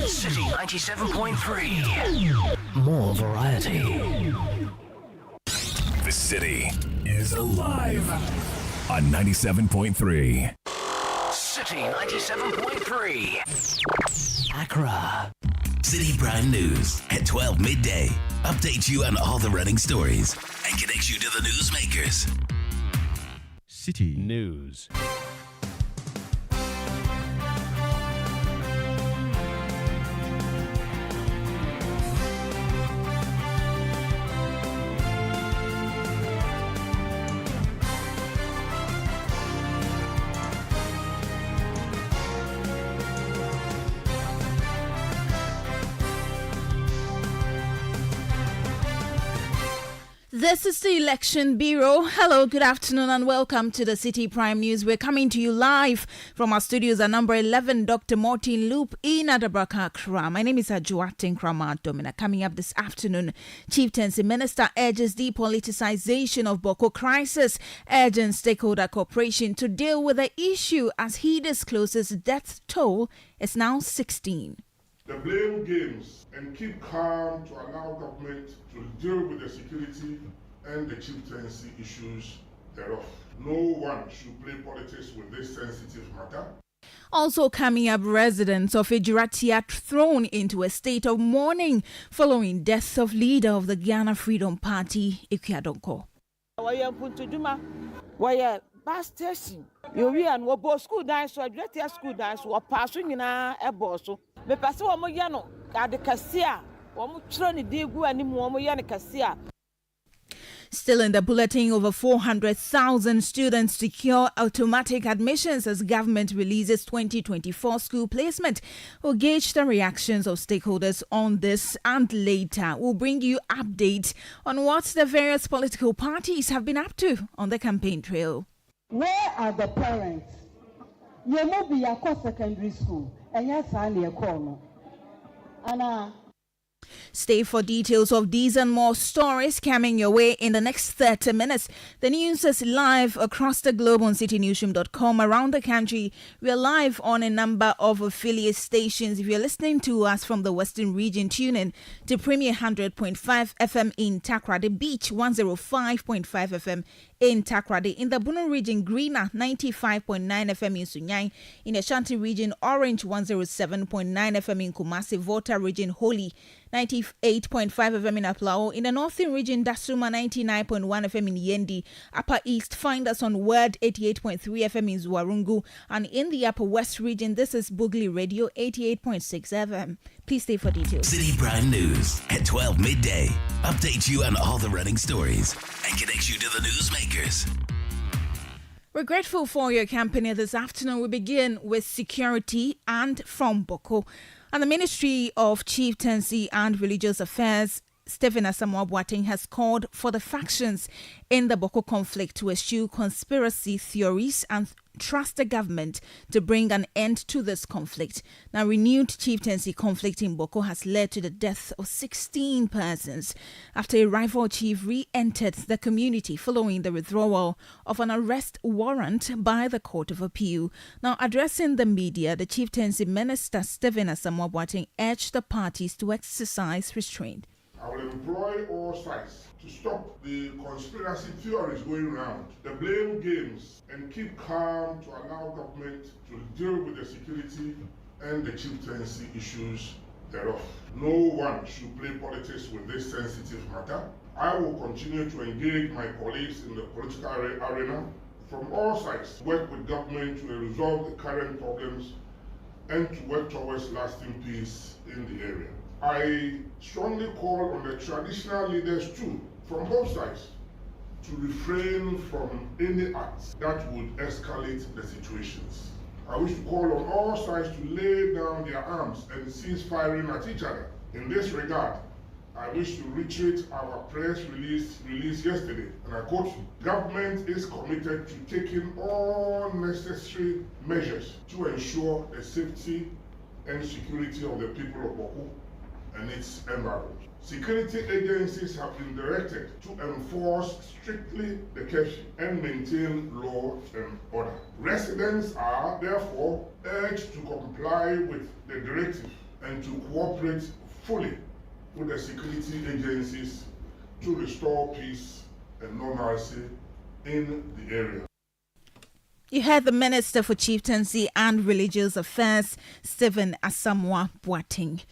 City 97.3. More variety. The city is alive on 97.3. City 97.3. Accra. Citi Prime News at 12 midday. Update you on all the running stories and connect you to the newsmakers. City News. This is the Election Bureau. Hello, good afternoon and welcome to the Citi Prime News. We're coming to you live from our studios at number 11, Dr. Martin Loop in Adabraka, Accra. My name is Ajuatin Krama Domina. Coming up this afternoon, Chieftaincy Minister urges depoliticization of Boko crisis, urging stakeholder cooperation to deal with the issue as he discloses death toll is now 16. The blame games and keep calm to allow government to deal with the security and the chieftaincy issues thereof. No one should play politics with this sensitive matter. Also coming up, residents of Ejiratia thrown into a state of mourning following death of leader of the Ghana Freedom Party, Ikuadonko. Bus station. You and we school dance or Ejiratia school dance or passing in a bosso. Me pass one more yano at the cassia. One more training digu and more yana cassia. Still in the bulletin, over 400,000 students secure automatic admissions as government releases 2024 school placement. We'll gauge the reactions of stakeholders on this and later we'll bring you updates on what the various political parties have been up to on the campaign trail. Where are the parents? You must be a secondary school and yes, I need a corner. Anna. Stay for details of these and more stories coming your way in the next 30 minutes. The news is live across the globe on citynewsroom.com. Around the country, we are live on a number of affiliate stations. If you're listening to us from the Western region, tune in to Premier 100.5 FM in Takoradi Beach, 105.5 FM in Takoradi. In the Bono region, Greener 95.9 FM in Sunyai. In the Ashanti region, Orange 107.9 FM in Kumasi. Volta region, Holy 98.5 FM in Aplao. In the Northern region, Dasuma 99.1 FM in Yendi. Upper East, find us on Word 88.3 FM in Zuarungu. And in the Upper West region, this is Bugli Radio 88.6 FM. Please stay for details. Citi Prime News at 12 midday. Update you on all the running stories and connect you to the newsmakers. We're grateful for your company this afternoon. We begin with security and from Boko. And the Ministry of Chieftaincy and Religious Affairs, Stephen Asamoah Boateng, has called for the factions in the Boko conflict to eschew conspiracy theories and trust the government to bring an end to this conflict. Now, renewed chieftaincy conflict in Boko has led to the death of 16 persons after a rival chief re-entered the community following the withdrawal of an arrest warrant by the Court of Appeal. Now, addressing the media, the chieftaincy minister Stephen Asamoah Boateng urged the parties to exercise restraint. I will employ all sides to stop the conspiracy theories going around, the blame games, and keep calm to allow government to deal with the security and the chieftaincy issues thereof. No one should play politics with this sensitive matter. I will continue to engage my colleagues in the political arena from all sides, work with government to resolve the current problems and to work towards lasting peace in the area. I strongly call on the traditional leaders too, from both sides, to refrain from any acts that would escalate the situations. I wish to call on all sides to lay down their arms and cease firing at each other. In this regard, I wish to reiterate our press release yesterday, and I quote, "Government is committed to taking all necessary measures to ensure the safety and security of the people of Boko and its environment. Security agencies have been directed to enforce strictly the curfew and maintain law and order. Residents are therefore urged to comply with the directive and to cooperate fully with the security agencies to restore peace and normalcy in the area. You heard the Minister for Chieftaincy and Religious Affairs, Stephen Asamoah Boateng.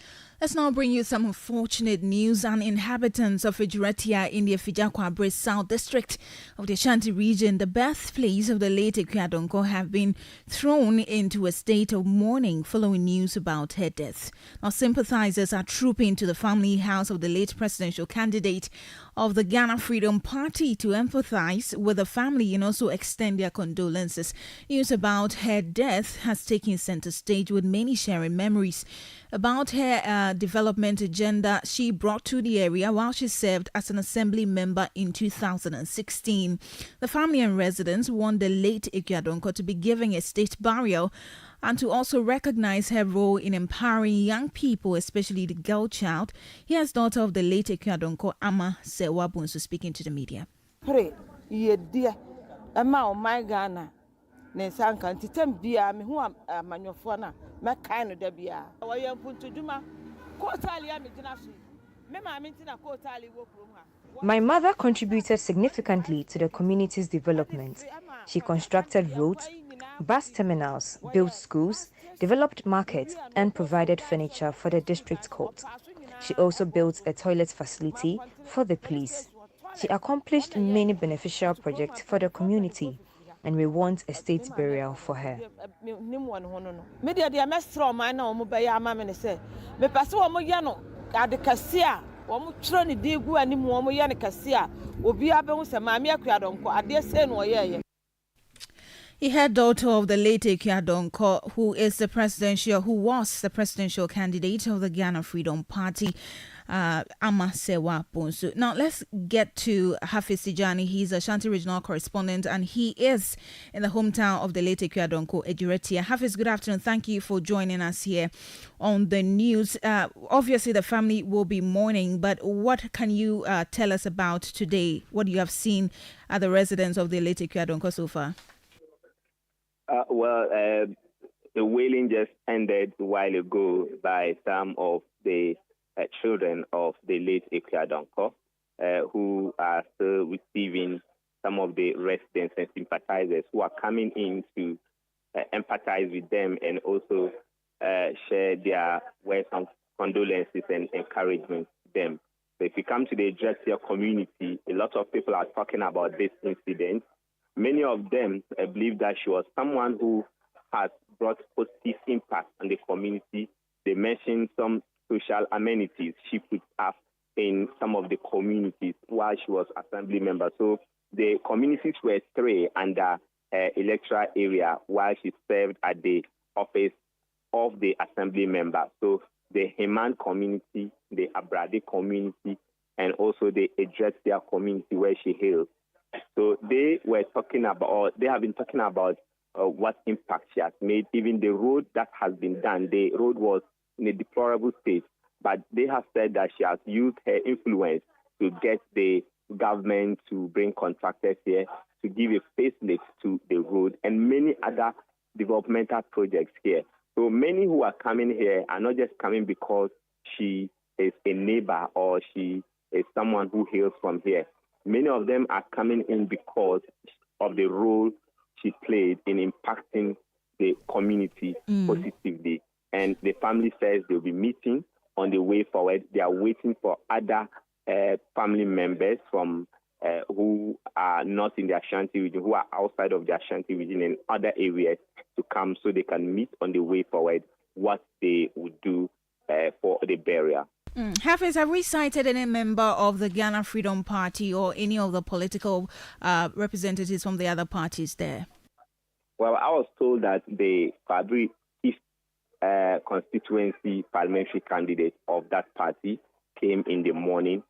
Let's now bring you some unfortunate news. And inhabitants of Ejuretia in the Fijakwabre South District of the Ashanti region, the birthplace of the late Ekuadonko, have been thrown into a state of mourning following news about her death. Now, sympathizers are trooping to the family house of the late presidential candidate of the Ghana Freedom Party to empathize with the family and also extend their condolences. News about her death has taken center stage, with many sharing memories about her development agenda she brought to the area while she served as an assembly member in 2016. The family and residents want the late Ekuadonko to be given a state burial and to also recognize her role in empowering young people, especially the girl child. Here's daughter of the late Ekuadonko, Ama Sewa Bunsu, speaking to the media. Pray, ye dear, Ama my Ghana. Nensanka ntitem bia me hu amanyofo na me kai no da bia wo ye mpuntuduma ko tali am gina so me ma me ntina ko tali wo krom ha. My mother contributed significantly to the community's development. She constructed roads, bus terminals, built schools, developed markets, and provided furniture for the district court. She also built a toilet facility for the police. She accomplished many beneficial projects for the community, and we want a state burial for her. Media dia mestra man na omo be ya ama me ne se me pese omo ye no ade kase a omo twro ne de gu ani mu omo ye ne kase a obi abehu se maame Ekuadonko ade se no ye. He had daughter of the late Ekuadonko, who was the presidential candidate of the Ghana Freedom Party, Ama Sewa Bunsu. Now let's get to Hafiz Tijani. He's a Ashanti regional correspondent and he is in the hometown of the late Ekuadonko, Ejuretia. Hafiz, good afternoon. Thank you for joining us here on the news. Obviously the family will be mourning, but what can you tell us about today? What you have seen at the residence of the late Ekuadonko so far? The wailing just ended a while ago by some of the children of the late Ekuadonko, who are still receiving some of the residents and sympathizers who are coming in to empathize with them and also share their words of condolences and encouragement to them. So if you come to the Ejuretia community, a lot of people are talking about this incident. Many of them believe that she was someone who has brought positive impact on the community. They mentioned some social amenities she put up in some of the communities while she was assembly member. So the communities were three under electoral area while she served at the office of the assembly member. So the Heman community, the Abrade community, and also the Ejuretia community where she hails. So they have been talking about what impact she has made. Even the road that has been done, the road was in a deplorable state, but they have said that she has used her influence to get the government to bring contractors here to give a facelift to the road and many other developmental projects here. So many who are coming here are not just coming because she is a neighbor or she is someone who hails from here. Many of them are coming in because of the role she played in impacting the community positively. And the family says they'll be meeting on the way forward. They are waiting for other family members from who are not in the Ashanti region, who are outside of the Ashanti region and other areas to come so they can meet on the way forward what they would do for the burial. Hafiz, have we cited any member of the Ghana Freedom Party or any of the political representatives from the other parties there? Well, I was told that the Fabri East constituency parliamentary candidate of that party came in the morning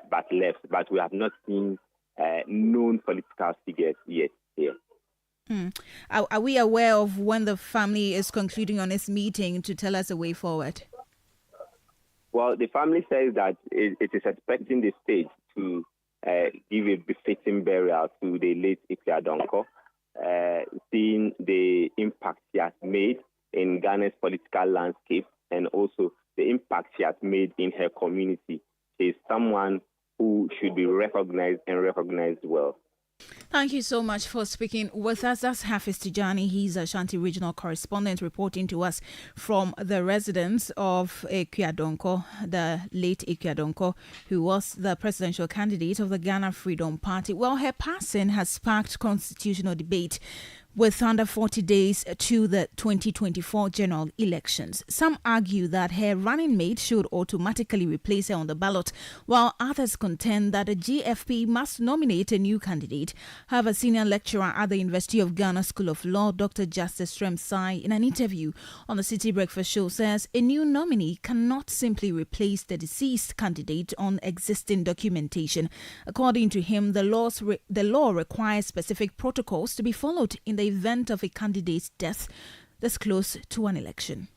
but left. But we have not seen known political figures yet here. Are we aware of when the family is concluding on its meeting to tell us the way forward? Well, the family says that it is expecting the state to give a befitting burial to the late Ekuadonko, seeing the impact he has made in Ghana's political landscape and also the impact she has made in her community. She is someone who should be recognized and recognized well. Thank you so much for speaking with us. That's Hafiz Tijani. He's Ashanti regional correspondent reporting to us from the residence of Ekweadonko, the late Ekweadonko, who was the presidential candidate of the Ghana Freedom Party. Well, her passing has sparked constitutional debate with under 40 days to the 2024 general elections. Some argue that her running mate should automatically replace her on the ballot, while others contend that the GFP must nominate a new candidate. However, senior lecturer at the University of Ghana School of Law, Dr. Justice Sremsai, in an interview on the Citi Breakfast Show, says a new nominee cannot simply replace the deceased candidate on existing documentation. According to him, the law requires specific protocols to be followed in the event of a candidate's death this close to an election.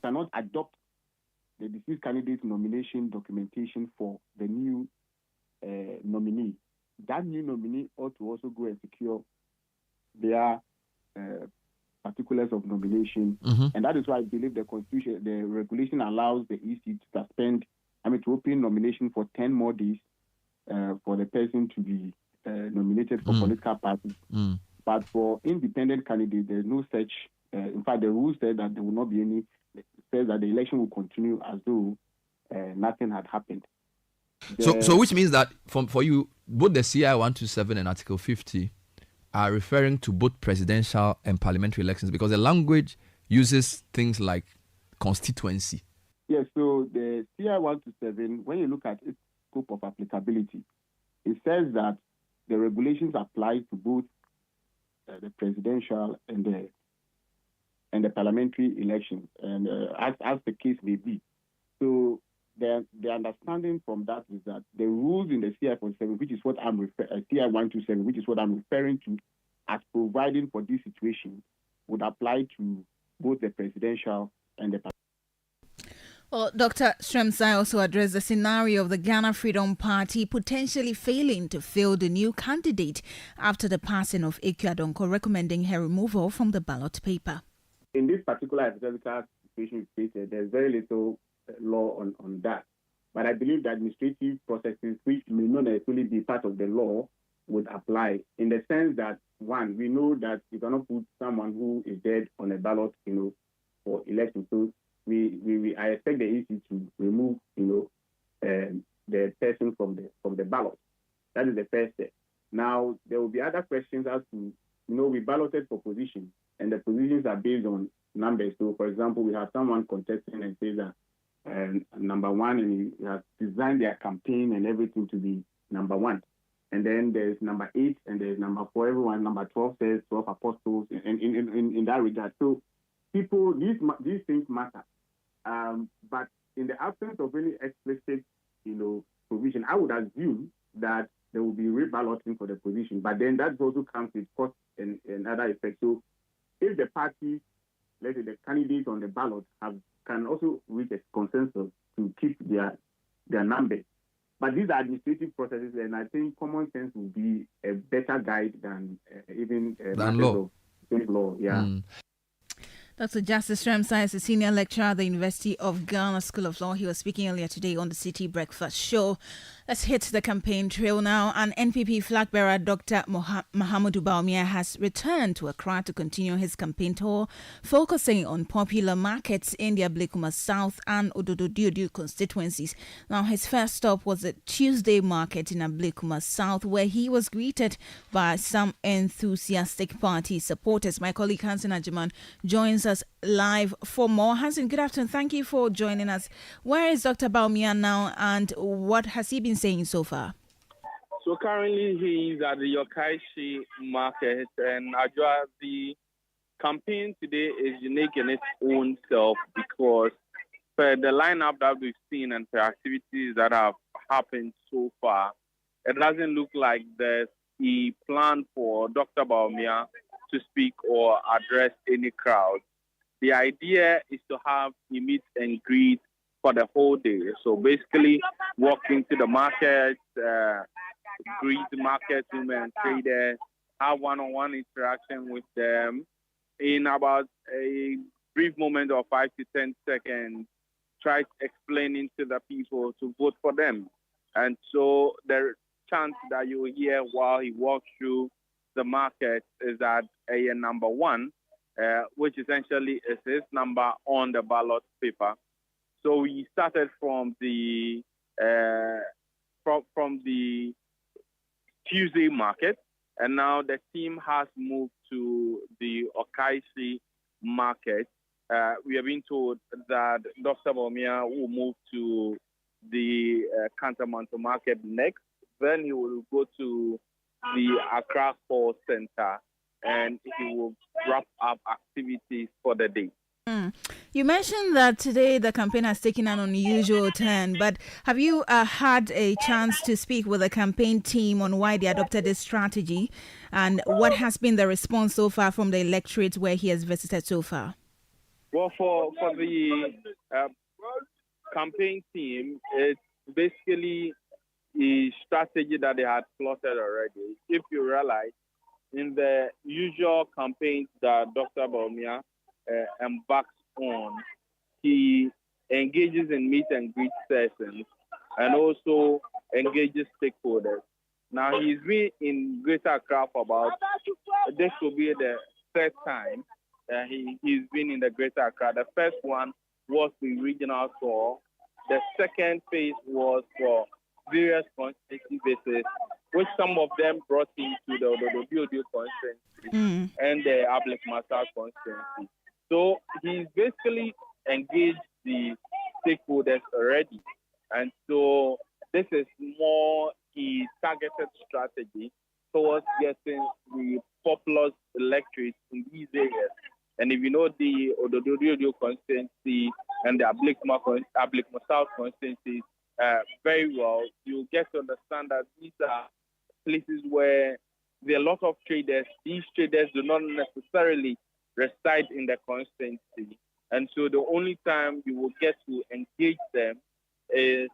Cannot adopt the deceased candidate's nomination documentation for the new nominee. That new nominee ought to also go and secure their particulars of nomination, and that is why I believe the constitution, the regulation allows the EC to to open nomination for 10 more days for the person to be nominated for political parties. But for independent candidates, there's no such. In fact, the rule said that there will not be any. Says that the election will continue as though nothing had happened. So which means that for you, both the CI 127 and Article 50 are referring to both presidential and parliamentary elections, because the language uses things like constituency. Yes. So the CI 127, when you look at its scope of applicability, it says that the regulations apply to both the presidential and the parliamentary elections, and as the case may be. So the understanding from that is that the rules in the CI 47, which is what I'm CI 127, which is what I'm referring to as providing for this situation, would apply to both the presidential and the parliamentary. Well, Dr. Sremsai also addressed the scenario of the Ghana Freedom Party potentially failing to field a new candidate after the passing of Ekweadonko, recommending her removal from the ballot paper. In this particular hypothetical situation you stated, there's very little law on that. But I believe the administrative processes, which may not necessarily be part of the law, would apply in the sense that, one, we know that you cannot put someone who is dead on a ballot, for election. So I expect the EC to remove, the person from the ballot. That is the first step. Now there will be other questions as to, we balloted for positions, and the positions are based on numbers. So, for example, we have someone contesting and says that number one, and he has designed their campaign and everything to be number one. And then there's number 8, and there's number 4. Everyone, number 12 says 12 apostles, in that regard. So, people, these things matter. But in the absence of any explicit, provision, I would assume that there will be reballoting for the position. But then that also comes with cost and other effects. So if the party, let's say the candidates on the ballot, can also reach a consensus to keep their numbers. But these are administrative processes, and I think common sense will be a better guide than even law. Law. Yeah. Dr. Justice Sremsai is a senior lecturer at the University of Ghana School of Law. He was speaking earlier today on the Citi Breakfast Show. Let's hit the campaign trail now. An NPP flag bearer, Dr. Mahamudu Bawumia, has returned to Accra to continue his campaign tour, focusing on popular markets in the Ablekuma South and Ododo-Diodio constituencies. Now, his first stop was at Tuesday Market in Ablekuma South, where he was greeted by some enthusiastic party supporters. My colleague Hansen Ajiman joins us live for more. Hansen, good afternoon. Thank you for joining us. Where is Dr. Bawumia now, and what has he been saying so far? So currently he is at the Yokaishi market, and Ajwa, the campaign today is unique in its own self because for the lineup that we've seen and for activities that have happened so far, it doesn't look like there's a plan for Dr. Bawumia to speak or address any crowd. The idea is to have a meet and greet for the whole day. So basically, walk into the market, greet the market women and traders, have one-on-one interaction with them in about a brief moment of 5 to 10 seconds, tried explaining to the people to vote for them. And so the chant that you hear while he walks through the market is that number one, which essentially is his number on the ballot paper. So we started from the from the Tuesday market, and now the team has moved to the Okaisi market. We have been told that Dr. Bawumia will move to the Kantamanto market next. Then he will go to the Accra Call Center, and he will wrap up activities for the day. You mentioned that today the campaign has taken an unusual turn, but have you had a chance to speak with the campaign team on why they adopted this strategy and what has been the response so far from the electorate where he has visited so far? Well, for the campaign team, it's basically a strategy that they had plotted already. If you realize, in the usual campaigns that Dr. Bawumia embarks on, he engages in meet and greet sessions and also engages stakeholders. Now, he's been in Greater Accra for about, this will be the third time he's been in the Greater Accra. The first one was the regional tour. The second phase was for various constituency visits, which some of them brought him to the Ododo constituency and the Ablik Masar constituency. So he's basically engaged the stakeholders already. And so this is more a targeted strategy towards getting the populous electorate in these areas. And if you know the Ododo constituency and the Ablik Masar constituency very well, you get to understand that these are places where there are a lot of traders. These traders do not necessarily reside in the constituency. And so the only time you will get to engage them is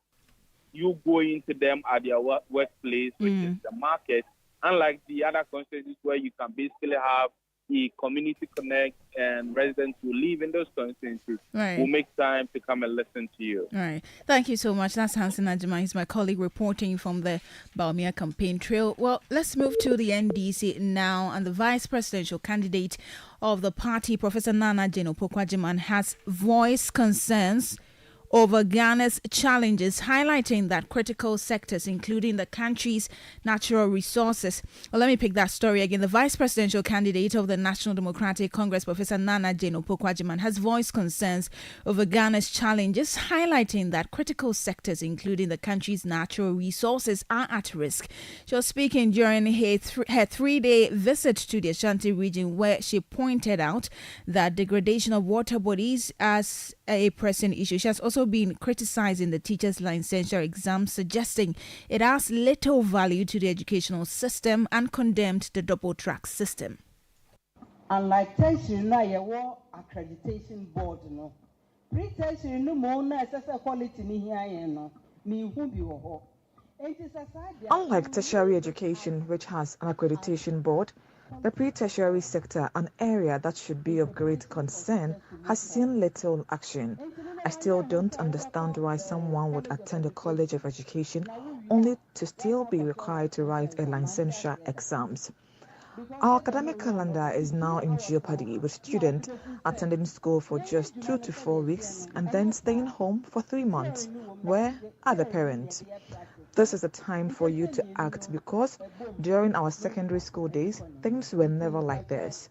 you going to them at their workplace, which is the market, unlike the other constituencies where you can basically have a community connect and residents who live in those constituencies will make time to come and listen to you. Right. Thank you so much. That's Hansen Ajima. He's my colleague reporting from the Bawumia campaign trail. Well, let's move to the NDC now. And the vice presidential candidate of the party, Professor Nana Jane Opoku-Agyeman, has voiced concerns over Ghana's challenges, highlighting that critical sectors, including the country's natural resources. Well, let me pick that story again. The vice presidential candidate of the National Democratic Congress, Professor Nana Jane Opoku-Agyeman, has voiced concerns over Ghana's challenges, highlighting that critical sectors, including the country's natural resources, are at risk. She was speaking during her three-day visit to the Ashanti region, where she pointed out that degradation of water bodies as a pressing issue. She has also been criticizing the teachers' licensure exam, suggesting it has little value to the educational system, and condemned the double-track system. Unlike tertiary, now you want accreditation board, no. Pre-tertiary, no more na assessor quality ni here, no. Me who be wo. Unlike tertiary education, which has an accreditation board, the pre-tertiary sector, an area that should be of great concern, has seen little action. I still don't understand why someone would attend a college of education only to still be required to write a licensure exams. Our academic calendar is now in jeopardy, with students attending school for just 2 to 4 weeks and then staying home for 3 months. Where are the parents? This is a time for you to act, because during our secondary school days, things were never like this.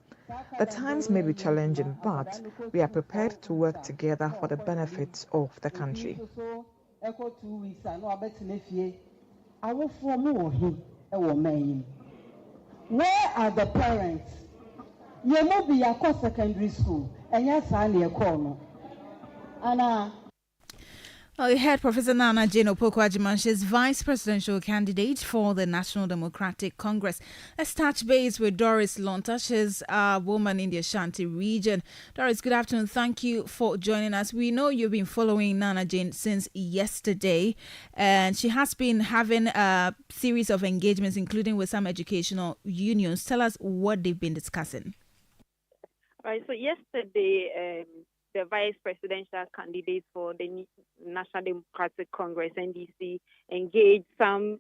The times may be challenging, but we are prepared to work together for the benefits of the country. Where are the parents? You must be at secondary school, and yes, I need a corner. Well, you heard Professor Nana Jane Opoku-Agyeman. She's vice presidential candidate for the National Democratic Congress. Let's touch base with Doris Lonta. She's a woman in the Ashanti region. Doris, good afternoon. Thank you for joining us. We know you've been following Nana Jane since yesterday, and she has been having a series of engagements, including with some educational unions. Tell us what they've been discussing. Right. So yesterday, the vice presidential candidate for the National Democratic Congress, NDC, engaged some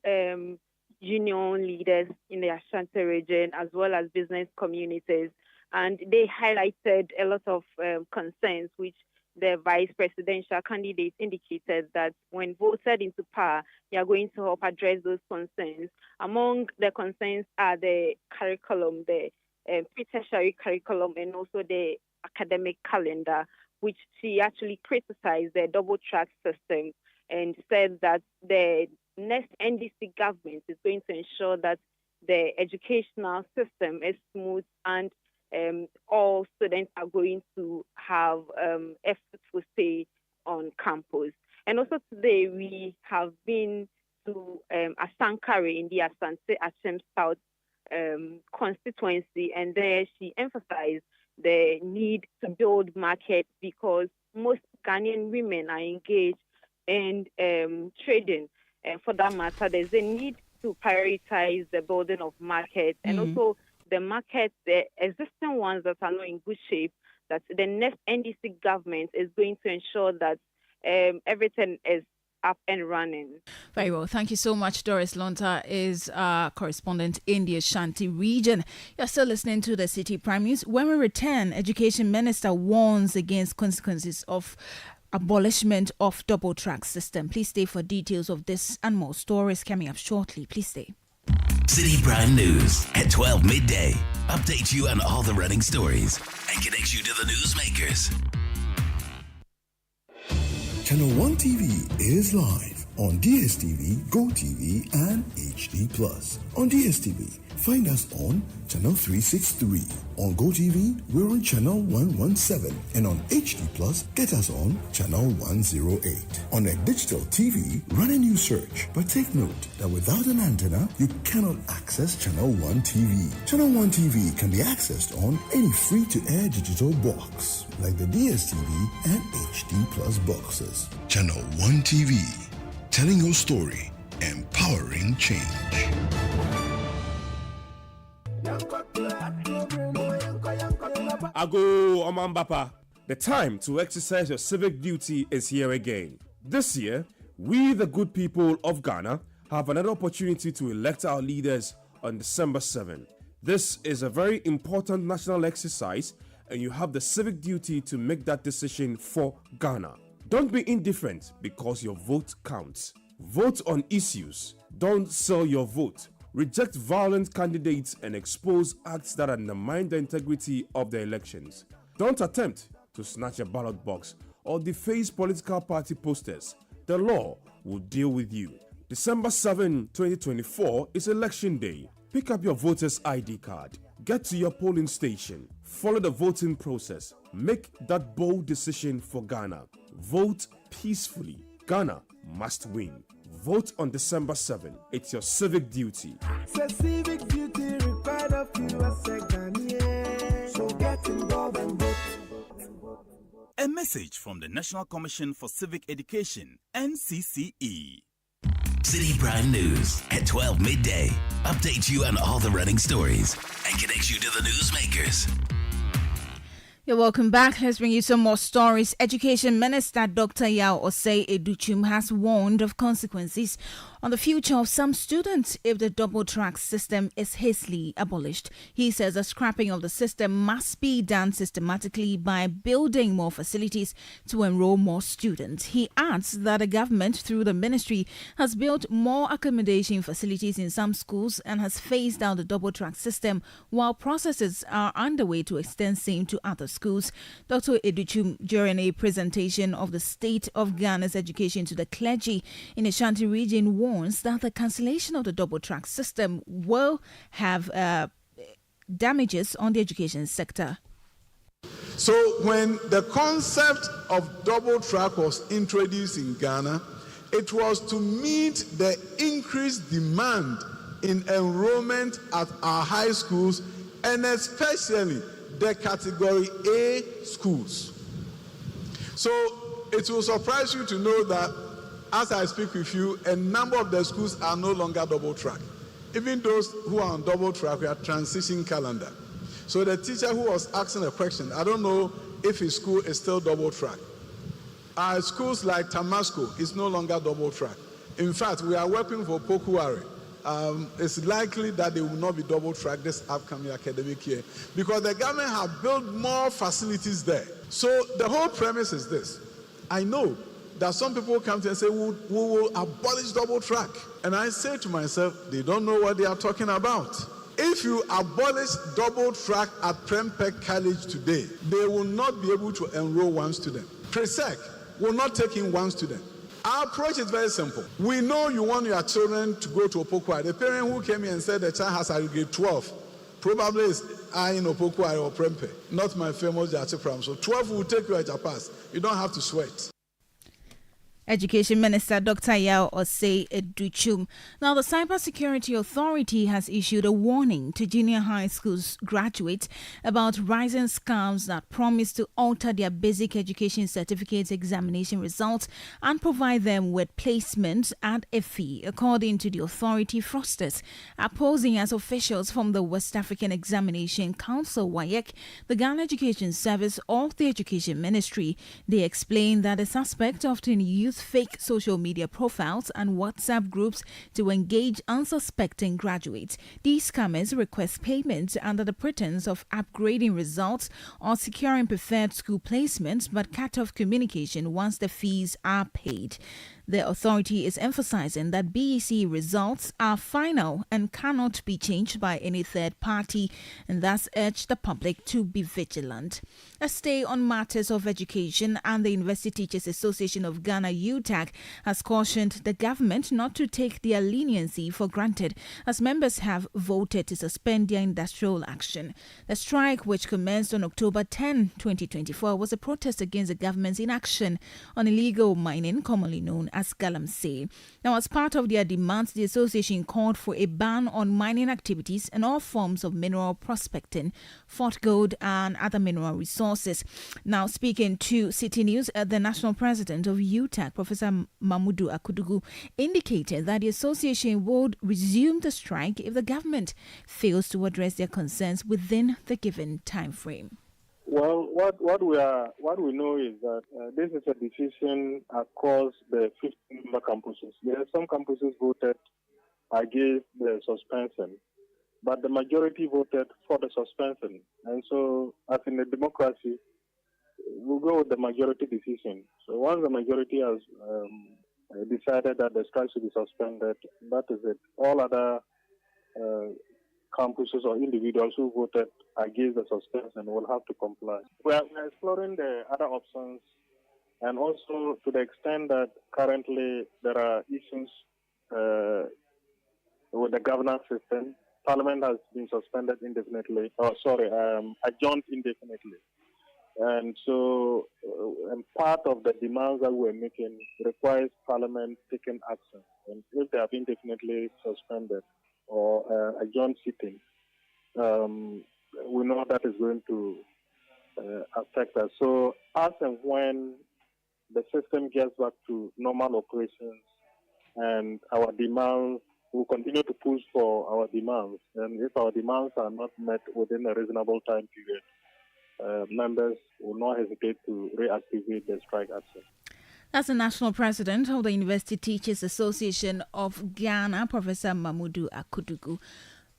union leaders in the Ashanti region as well as business communities. And they highlighted a lot of concerns, which the vice presidential candidate indicated that when voted into power, they are going to help address those concerns. Among the concerns are the curriculum, the pre-tertiary curriculum, and also the academic calendar, which she actually criticized the double-track system and said that the next NDC government is going to ensure that the educational system is smooth and all students are going to have a fruitful stay on campus. And also today we have been to Asankare in the Asante Achem South constituency, and there she emphasized the need to build market because most Ghanaian women are engaged in trading. For that matter, there's a need to prioritize the building of markets and also the markets, the existing ones that are not in good shape, that the next NDC government is going to ensure that everything is up and running. Very well. Thank you so much. Doris Lonta is our correspondent in the Ashanti region. You're still listening to the Citi Prime News. When we return, Education Minister warns against consequences of abolishment of double-track system. Please stay for details of this and more stories coming up shortly. Please stay. Citi Prime News at 12 midday. Update you on all the running stories and connects you to the newsmakers. Channel 1 TV is live on DSTV, GoTV, and HD+. On DSTV, find us on Channel 363. On GoTV, we're on Channel 117. And on HD+, get us on Channel 108. On a digital TV, run a new search. But take note that without an antenna, you cannot access Channel 1 TV. Channel 1 TV can be accessed on any free-to-air digital box, like the DSTV and HD+ boxes. Channel 1 TV, telling your story, empowering change. Ago Omambapa, the time to exercise your civic duty is here again. This year, we the good people of Ghana have another opportunity to elect our leaders on December 7. This is a very important national exercise and you have the civic duty to make that decision for Ghana. Don't be indifferent because your vote counts. Vote on issues. Don't sell your vote. Reject violent candidates and expose acts that undermine the integrity of the elections. Don't attempt to snatch a ballot box or deface political party posters. The law will deal with you. December 7, 2024 is election day. Pick up your voter's ID card. Get to your polling station. Follow the voting process. Make that bold decision for Ghana. Vote peacefully. Ghana must win. Vote on December 7. It's your civic duty. Civic duty required of you as a Ghanaian. So get involved and vote. A message from the National Commission for Civic Education, NCCE. Citi Prime News at 12 midday. Update you on all the running stories and connects you to the newsmakers. You're welcome back. Let's bring you some more stories. Education Minister Dr. Yao Osei Educhum has warned of consequences on the future of some students if the double-track system is hastily abolished. He says the scrapping of the system must be done systematically by building more facilities to enroll more students. He adds that the government, through the ministry, has built more accommodation facilities in some schools and has phased out the double-track system, while processes are underway to extend same to other schools. Dr. Educhum, during a presentation of the state of Ghana's education to the clergy in the Ashanti region, warns that the cancellation of the double-track system will have damages on the education sector. So when the concept of double-track was introduced in Ghana, it was to meet the increased demand in enrollment at our high schools and especially the category A schools. So it will surprise you to know that as I speak with you, a number of the schools are no longer double track. Even those who are on double track, we are transition calendar. So the teacher who was asking a question, I don't know if his school is still double track. Schools like Tamasco is no longer double track. In fact, we are working for Pokuare. It's likely that they will not be double track this upcoming academic year because the government have built more facilities there. So the whole premise is this. I know that some people come to and say, we will abolish double track. And I say to myself, they don't know what they are talking about. If you abolish double track at Prempeh College today, they will not be able to enroll one student. Presec will not take in one student. Our approach is very simple. We know you want your children to go to Opokwai. The parent who came here and said the child has a grade 12 probably is in Opokwai or Prempeh, not my famous Citi Prime. So 12 will take you at your pass. You don't have to sweat. Education Minister Dr. Yao Osei Educhum. Now, the Cybersecurity Authority has issued a warning to junior high schools graduates about rising scams that promise to alter their basic education certificate examination results and provide them with placement at a fee. According to the authority, fraudsters are posing as officials from the West African Examination Council, WAEC, the Ghana Education Service, or the Education Ministry. They explain that the suspect often use fake social media profiles and WhatsApp groups to engage unsuspecting graduates. These scammers request payment under the pretense of upgrading results or securing preferred school placements, but cut off communication once the fees are paid. The authority is emphasizing that BEC results are final and cannot be changed by any third party, and thus urge the public to be vigilant. A stay on matters of education and the University Teachers Association of Ghana, UTAG, has cautioned the government not to take their leniency for granted, as members have voted to suspend their industrial action. The strike, which commenced on October 10, 2024, was a protest against the government's inaction on illegal mining, commonly known as Galamsey. Now, as part of their demands, the association called for a ban on mining activities and all forms of mineral prospecting, fought gold and other mineral resources. Now, speaking to Citi News, the national president of UTAG, Professor Mamudu Akudugu, indicated that the association would resume the strike if the government fails to address their concerns within the given time frame. Well, what we know is that this is a decision across the 15 member campuses. There are some campuses voted against the suspension, but the majority voted for the suspension. And so, as in a democracy, we'll go with the majority decision. So once the majority has decided that the strike should be suspended, that is it. All other campuses or individuals who voted against the suspension will have to comply. We are exploring the other options, and also to the extent that currently there are issues with the governance system. Parliament has been suspended indefinitely, adjourned indefinitely. And so part of the demands that we're making requires Parliament taking action. And if they have indefinitely suspended or adjourned sitting, we know that is going to affect us. So as and when the system gets back to normal operations and our demands, we'll continue to push for our demands. And if our demands are not met within a reasonable time period, members will not hesitate to reactivate the strike action. That's the national president of the University Teachers Association of Ghana, Professor Mamudu Akudugu.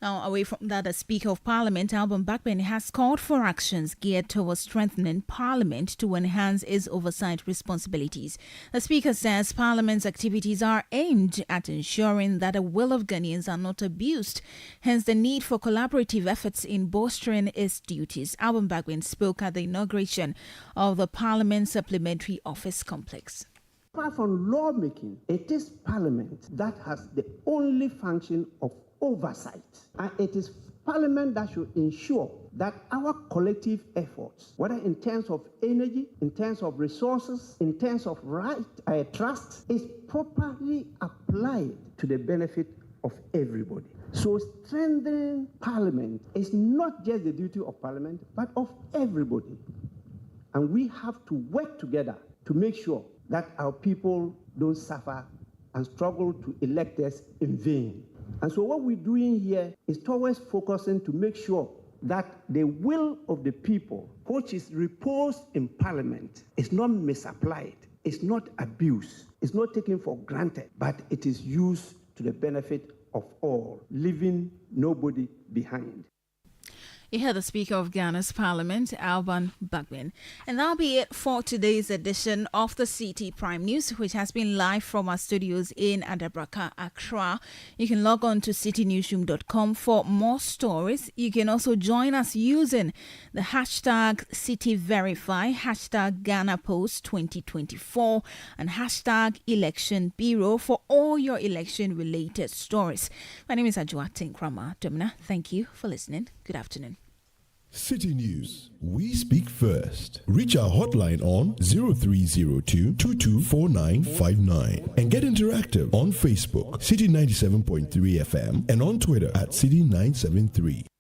Now, away from that, the Speaker of Parliament, Alban Bagbin, has called for actions geared towards strengthening Parliament to enhance its oversight responsibilities. The Speaker says Parliament's activities are aimed at ensuring that the will of Ghanaians are not abused, hence the need for collaborative efforts in bolstering its duties. Alban Bagbin spoke at the inauguration of the Parliament Supplementary Office Complex. Apart from lawmaking, it is Parliament that has the only function of oversight. And it is Parliament that should ensure that our collective efforts, whether in terms of energy, in terms of resources, in terms of trust, is properly applied to the benefit of everybody. So strengthening Parliament is not just the duty of Parliament, but of everybody. And we have to work together to make sure that our people don't suffer and struggle to elect us in vain. And so what we're doing here is towards focusing to make sure that the will of the people, which is reposed in Parliament, is not misapplied, it's not abused, it's not taken for granted, but it is used to the benefit of all, leaving nobody behind. You heard the Speaker of Ghana's Parliament, Alban Bagbin. And that'll be it for today's edition of the Citi Prime News, which has been live from our studios in Adabraka, Accra. You can log on to citinewsroom.com for more stories. You can also join us using the hashtag CitiVerify, hashtag GhanaPost 2024, and hashtag Election Bureau for all your election-related stories. My name is Ajua Tinkrama Domina. Thank you for listening. Good afternoon. City News. We speak first. Reach our hotline on 0302 224959 and get interactive on Facebook, City 97.3 FM, and on Twitter at City 973.